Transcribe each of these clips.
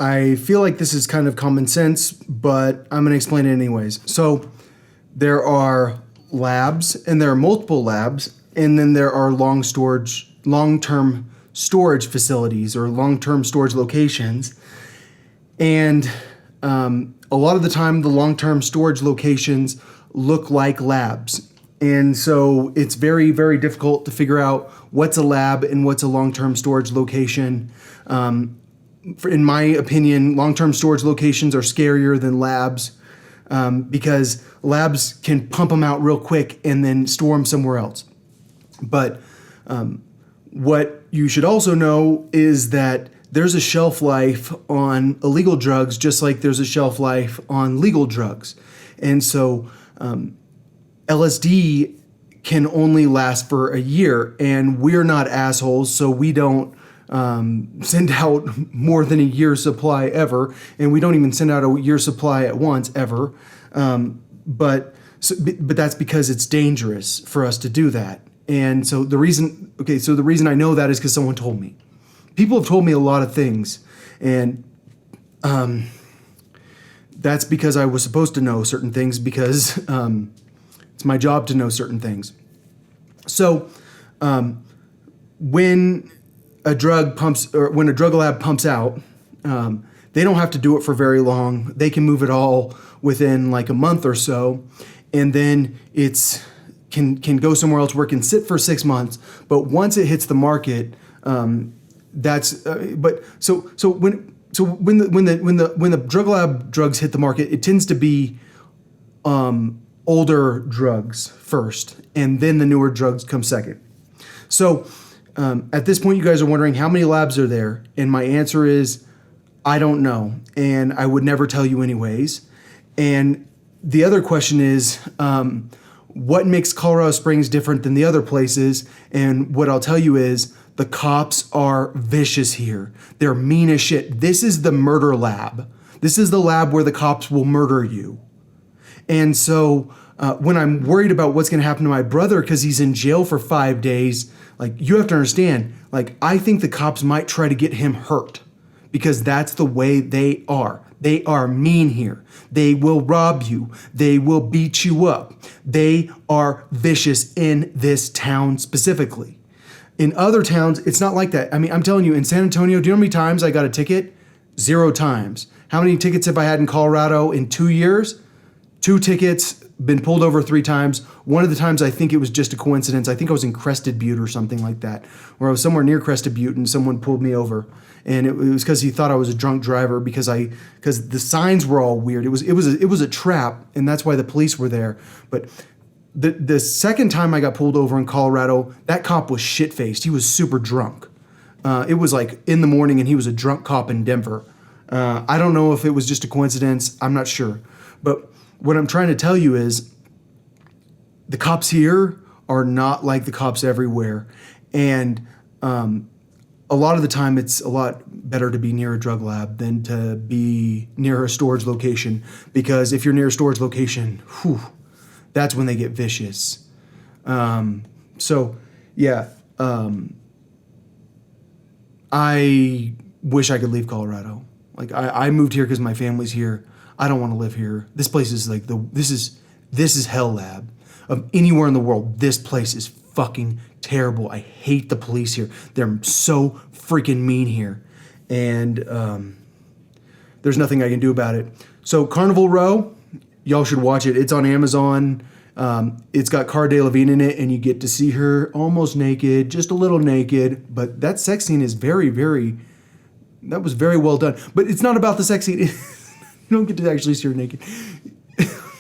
I feel like this is kind of common sense, but I'm going to explain it anyways. So there are labs, and there are multiple labs, and then there are long-term storage facilities or long-term storage locations. And a lot of the time, the long-term storage locations look like labs. And so it's very, very difficult to figure out what's a lab and what's a long-term storage location. In my opinion, long-term storage locations are scarier than labs because labs can pump them out real quick and then store them somewhere else. But what you should also know is that there's a shelf life on illegal drugs just like there's a shelf life on legal drugs. And so LSD can only last for a year, and we're not assholes, so we don't send out more than a year's supply ever, and we don't even send out a year's supply at once ever. But that's because it's dangerous for us to do that. And so the reason I know that is because someone told me. People have told me a lot of things, and that's because I was supposed to know certain things because it's my job to know certain things. So when a drug lab pumps out, they don't have to do it for very long. They can move it all within like a month or so, and then can go somewhere else where it can sit for 6 months. But once it hits the market, when the drug lab drugs hit the market, it tends to be older drugs first, and then the newer drugs come second. So at this point, you guys are wondering how many labs are there, and my answer is I don't know, and I would never tell you anyways. And the other question is what makes Colorado Springs different than the other places? And what I'll tell you is the cops are vicious here. They're mean as shit. This is the murder lab. This is the lab where the cops will murder you. And so when I'm worried about what's going to happen to my brother because he's in jail for 5 days, like, you have to understand, like, I think the cops might try to get him hurt because that's the way they are. They are mean here. They will rob you. They will beat you up. They are vicious in this town specifically. In other towns, it's not like that. I mean, I'm telling you, in San Antonio, do you know how many times I got a ticket? 0 times. How many tickets have I had in Colorado in 2 years? 2 tickets, been pulled over 3 times. One of the times I think it was just a coincidence. I think I was in Crested Butte or something like that, where I was somewhere near Crested Butte and someone pulled me over. And it was because he thought I was a drunk driver because the signs were all weird. It was a trap, and that's why the police were there. But the second time I got pulled over in Colorado, that cop was shit-faced. He was super drunk. It was like in the morning, and he was a drunk cop in Denver. I don't know if it was just a coincidence. I'm not sure. But what I'm trying to tell you is the cops here are not like the cops everywhere. And a lot of the time, it's a lot better to be near a drug lab than to be near a storage location. Because if you're near a storage location, that's when they get vicious. I wish I could leave Colorado. Like, I moved here because my family's here. I don't want to live here. This place is like this is hell lab. Of anywhere in the world, this place is fucking terrible. I hate the police here. They're so freaking mean here. And there's nothing I can do about it. So Carnival Row, y'all should watch it. It's on Amazon. It's got Cara Delevingne in it, and you get to see her almost naked, just a little naked. But that sex scene is that was very well done. But it's not about the sex scene. You don't get to actually see her naked.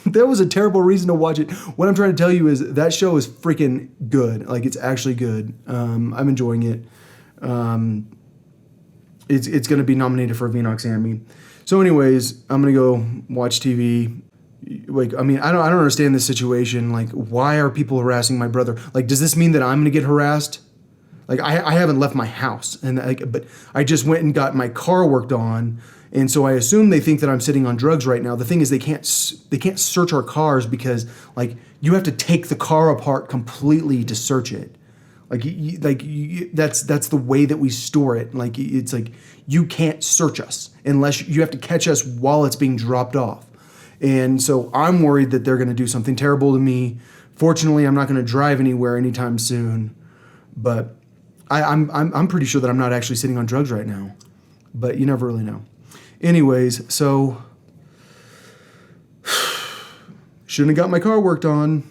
That was a terrible reason to watch it. What I'm trying to tell you is that show is freaking good. Like, it's actually good. I'm enjoying it. It's going to be nominated for a Vinox Emmy. So anyways, I'm going to go watch TV. Like, I mean, I don't understand this situation. Like, why are people harassing my brother? Like, does this mean that I'm going to get harassed? Like, I haven't left my house, but I just went and got my car worked on. And so I assume they think that I'm sitting on drugs right now. The thing is, they can't search our cars because, like, you have to take the car apart completely to search it. That's the way that we store it. Like it's like you can't search us unless you have to catch us while it's being dropped off. And so I'm worried that they're going to do something terrible to me. Fortunately, I'm not going to drive anywhere anytime soon, but I'm pretty sure that I'm not actually sitting on drugs right now. But you never really know. Anyways, so shouldn't have got my car worked on.